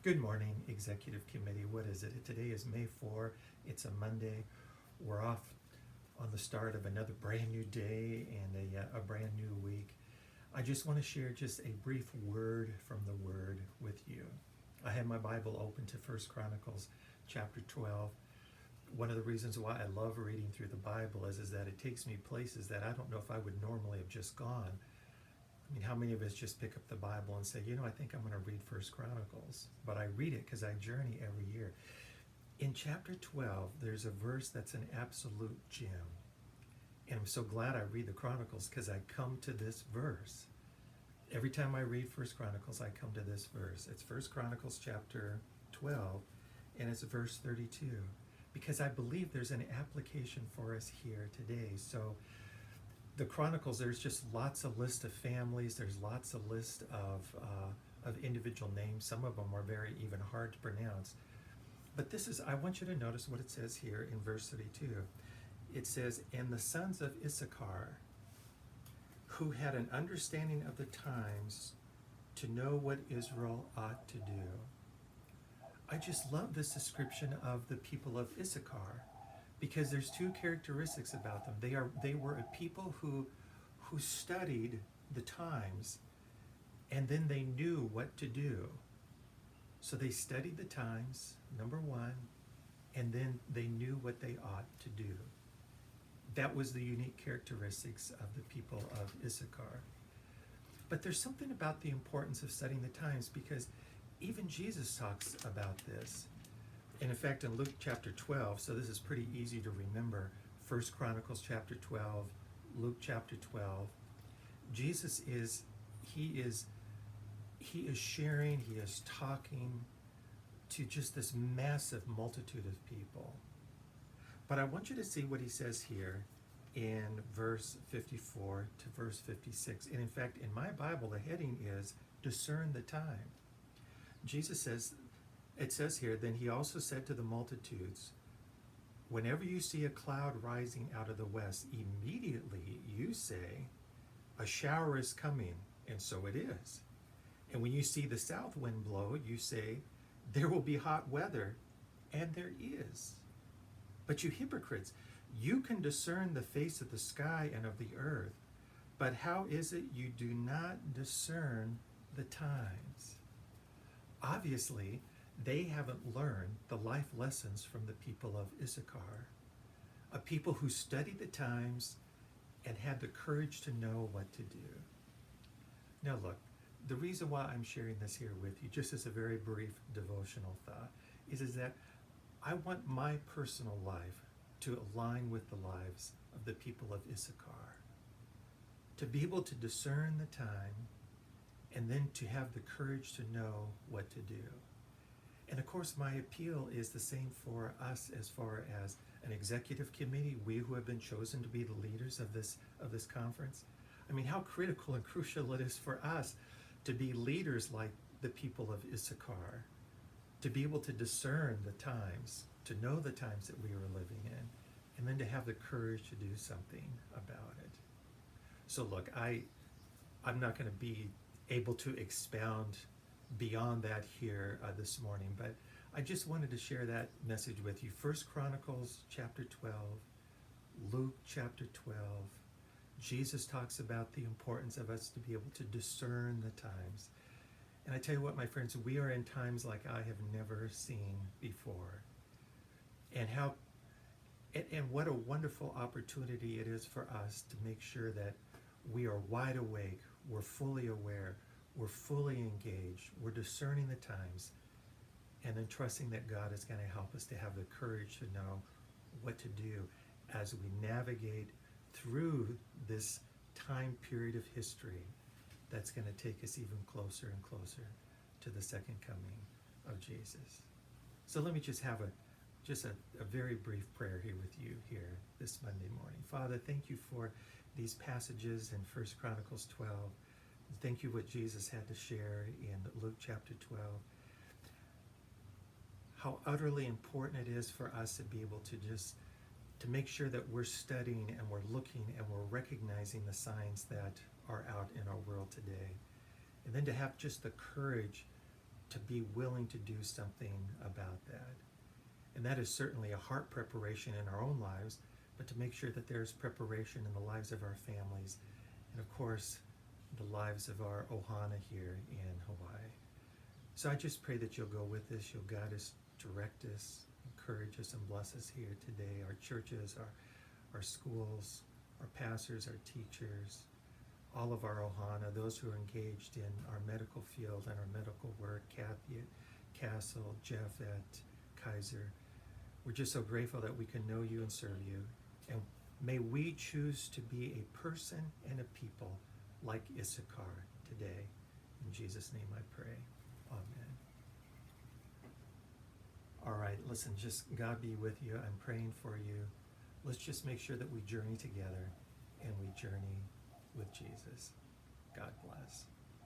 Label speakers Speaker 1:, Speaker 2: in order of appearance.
Speaker 1: Good morning, Executive Committee. What is it? Today is May 4. It's a Monday. We're off on the start of another brand new day and a brand new week. I just want to share just a brief word from the Word with you. I have my Bible open to First Chronicles chapter 12. One of the reasons why I love reading through the Bible is that it takes me places that I don't know if I would normally have just gone. I mean, how many of us just pick up the Bible and say, I think I'm going to read First Chronicles, but I read it because I journey every year. In chapter 12, there's a verse that's an absolute gem. And I'm so glad I read the Chronicles because I come to this verse. Every time I read First Chronicles, I come to this verse. It's First Chronicles chapter 12, and it's verse 32. Because I believe there's an application for us here today. So the Chronicles, there's just lots of list of families. There's lots of list of individual names. Some of them are very even hard to pronounce. But I want you to notice what it says here in verse 32. It says, "And the sons of Issachar, who had an understanding of the times to know what Israel ought to do." I just love this description of the people of Issachar, because there's two characteristics about them. They were a people who studied the times, and then they knew what to do. So they studied the times, number one, and then they knew what they ought to do. That was the unique characteristics of the people of Issachar. But there's something about the importance of studying the times, because even Jesus talks about this. And in fact, in Luke chapter 12, so this is pretty easy to remember, First Chronicles chapter 12, Luke chapter 12, Jesus is sharing, he is talking to just this massive multitude of people. But I want you to see what he says here in verse 54 to verse 56. And in fact, in my Bible, the heading is "Discern the Time." Jesus says, it says here, "Then he also said to the multitudes, whenever you see a cloud rising out of the west, immediately you say, a shower is coming, and so it is. And when you see the south wind blow, you say, there will be hot weather, and there is. But you hypocrites, you can discern the face of the sky and of the earth, but how is it you do not discern the times?" Obviously, they haven't learned the life lessons from the people of Issachar, a people who studied the times and had the courage to know what to do. Now look, the reason why I'm sharing this here with you, just as a very brief devotional thought, is that I want my personal life to align with the lives of the people of Issachar, to be able to discern the time and then to have the courage to know what to do. And of course, my appeal is the same for us as far as an executive committee, we who have been chosen to be the leaders of this conference. I mean, how critical and crucial it is for us to be leaders like the people of Issachar, to be able to discern the times, to know the times that we are living in, and then to have the courage to do something about it. So look, I'm not going to be able to expound beyond that here this morning, but I just wanted to share that message with you. First Chronicles chapter 12, Luke chapter 12, Jesus talks about the importance of us to be able to discern the times. And I tell you what, my friends, we are in times like I have never seen before. And what a wonderful opportunity it is for us to make sure that we are wide awake, we're fully aware, we're fully engaged, we're discerning the times, and then trusting that God is going to help us to have the courage to know what to do as we navigate through this time period of history that's going to take us even closer and closer to the second coming of Jesus. So let me just have a very brief prayer here with you here this Monday morning. Father, thank you for these passages in First Chronicles 12. Thank you what Jesus had to share in Luke chapter 12. How utterly important it is for us to be able to make sure that we're studying and we're looking and we're recognizing the signs that are out in our world today. And then to have just the courage to be willing to do something about that. And that is certainly a heart preparation in our own lives, but to make sure that there's preparation in the lives of our families, and of course, the lives of our Ohana here in Hawaii. So I just pray that you'll go with us, you'll guide us, direct us, encourage us, and bless us here today, our churches, our schools, our pastors, our teachers, all of our Ohana, those who are engaged in our medical field and our medical work, Kathy at Castle, Jeff at Kaiser. We're just so grateful that we can know you and serve you. And may we choose to be a person and a people like Issachar today. In Jesus' name I pray. Amen. All right, listen, just God be with you. I'm praying for you. Let's just make sure that we journey together and we journey with Jesus. God bless.